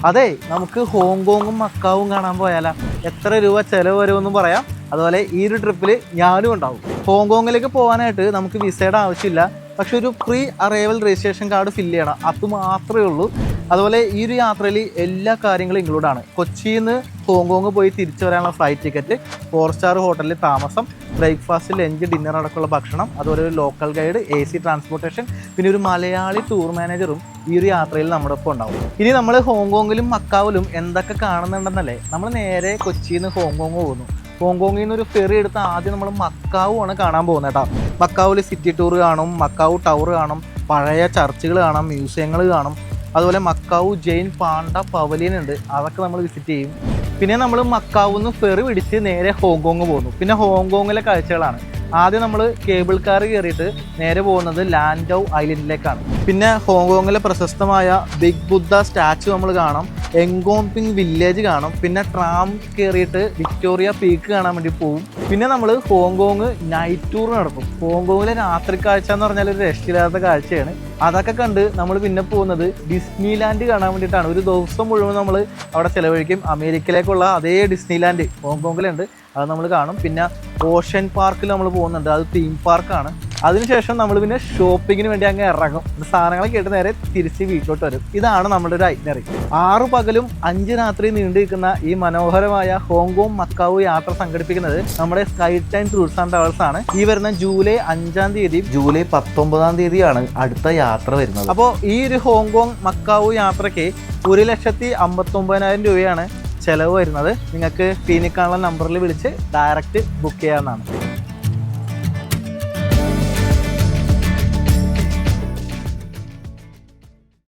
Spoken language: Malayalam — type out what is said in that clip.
അതെ, നമുക്ക് ഹോങ്കോങ്ങും മക്കാവും കാണാൻ പോയാലാ? എത്ര രൂപ ചെലവ് വരുമെന്നും പറയാം. അതുപോലെ ഈ ഒരു ട്രിപ്പിൽ ഞാനും ഉണ്ടാവും. ഹോങ്കോങ്ങിലേക്ക് പോകാനായിട്ട് നമുക്ക് വിസയുടെ ആവശ്യമില്ല. പക്ഷെ ഒരു pre arrival registration card fill ചെയ്യണം, അത് മാത്രമേ ഉള്ളൂ. അതുപോലെ ഈ ഒരു യാത്രയിൽ എല്ലാ കാര്യങ്ങളും ഇൻക്ലൂഡാണ്. കൊച്ചിയിൽ നിന്ന് ഹോങ്കോങ് പോയി തിരിച്ചു വരാനുള്ള ഫ്ലൈറ്റ് ടിക്കറ്റ്, 4 സ്റ്റാർ ഹോട്ടലിൽ താമസം, ബ്രേക്ക്ഫാസ്റ്റ്, ലഞ്ച്, ഡിന്നർ അടക്കമുള്ള ഭക്ഷണം, അതുപോലെ ഒരു ലോക്കൽ ഗൈഡ്, AC ട്രാൻസ്പോർട്ടേഷൻ, പിന്നെ ഒരു മലയാളി ടൂർ മാനേജറും ഈ ഒരു യാത്രയിൽ നമ്മുടെ ഒപ്പം ഉണ്ടാവും. ഇനി നമ്മൾ ഹോങ്കോങ്ങിലും മക്കാവിലും എന്തൊക്കെ കാണുന്നുണ്ടെന്നല്ലേ, നമ്മൾ നേരെ കൊച്ചിയിൽ നിന്ന് ഹോങ്കോങ് പോകുന്നു. ഹോങ്കോങ്ങിൽ നിന്ന് ഒരു ഫെറി എടുത്ത് ആദ്യം നമ്മൾ മക്കാവുമാണ് കാണാൻ പോകുന്നത് കേട്ടോ. മക്കാവിൽ സിറ്റി ടൂർ കാണും, മക്കാവു ടവർ കാണും, പഴയ ചർച്ചുകൾ കാണാം, മ്യൂസിയങ്ങൾ കാണും. അതുപോലെ മക്കാവു ജെയിൻ പാണ്ട പവലിയൻ ഉണ്ട്, അതൊക്കെ നമ്മൾ വിസിറ്റ് ചെയ്യും. പിന്നെ നമ്മൾ മക്കാവിൽ നിന്ന് ഫെറി പിടിച്ച് നേരെ ഹോങ്കോങ് പോകുന്നു. പിന്നെ ഹോങ്കോങ്ങിലെ കാഴ്ചകളാണ്. ആദ്യം നമ്മൾ കേബിൾ കാർ കയറിയിട്ട് നേരെ പോകുന്നത് ലാൻഡൌ ഐലൻഡിലേക്കാണ്. പിന്നെ ഹോങ്കോങ്ങിലെ പ്രശസ്തമായ ബിഗ് ബുദ്ധ സ്റ്റാച്ചു നമ്മൾ കാണാം, എങ്കോംപിങ് വില്ലേജ് കാണും. പിന്നെ ട്രാം കയറിയിട്ട് വിക്ടോറിയ പീക്ക് കാണാൻ വേണ്ടി പോകും. പിന്നെ നമ്മൾ ഹോങ്കോങ് നൈറ്റ് ടൂർ നടത്തും. ഹോങ്കോങ്ങിലെ രാത്രി കാഴ്ച എന്ന് പറഞ്ഞാൽ ഒരു രക്ഷയില്ലാത്ത കാഴ്ചയാണ്. അതൊക്കെ കണ്ട് നമ്മൾ പിന്നെ പോകുന്നത് ഡിസ്നിലാൻഡ് കാണാൻ വേണ്ടിയിട്ടാണ്. ഒരു ദിവസം മുഴുവൻ നമ്മൾ അവിടെ ചിലവഴിക്കും. അമേരിക്കയിലേക്കുള്ള അതേ ഡിസ്നിലാൻഡ് ഹോങ്കോങ്ങിലുണ്ട്, അത് നമ്മൾ കാണും. പിന്നെ ഓഷ്യൻ പാർക്കിൽ നമ്മൾ പോകുന്നുണ്ട്, അത് തീം പാർക്കാണ്. അതിനുശേഷം നമ്മൾ പിന്നെ ഷോപ്പിങ്ങിന് വേണ്ടി അങ്ങ് ഇറങ്ങും. സാധനങ്ങളൊക്കെ ആയിട്ട് നേരെ തിരിച്ച് വീട്ടിലോട്ട് വരും. ഇതാണ് നമ്മുടെ ഒരു ഐറ്റിനറി. 6 പകലും 5 രാത്രി നീണ്ടു നിൽക്കുന്ന ഈ മനോഹരമായ ഹോങ്കോങ് മക്കാവു യാത്ര സംഘടിപ്പിക്കുന്നത് നമ്മുടെ sky time tours and travels ആണ്. ഈ വരുന്ന ജൂലൈ 5-ാം തീയതി, ജൂലൈ 19-ാം തീയതിയാണ് അടുത്ത യാത്ര വരുന്നത്. അപ്പോൾ ഈ ഒരു ഹോങ്കോങ് മക്കാവു യാത്രയ്ക്ക് 1,59,000 രൂപയാണ് ചെലവ് വരുന്നത്. നിങ്ങൾക്ക് സ്ക്രീനിൽ കാണുന്ന നമ്പറിൽ വിളിച്ച് ഡയറക്റ്റ് ബുക്ക് ചെയ്യാവുന്നതാണ്.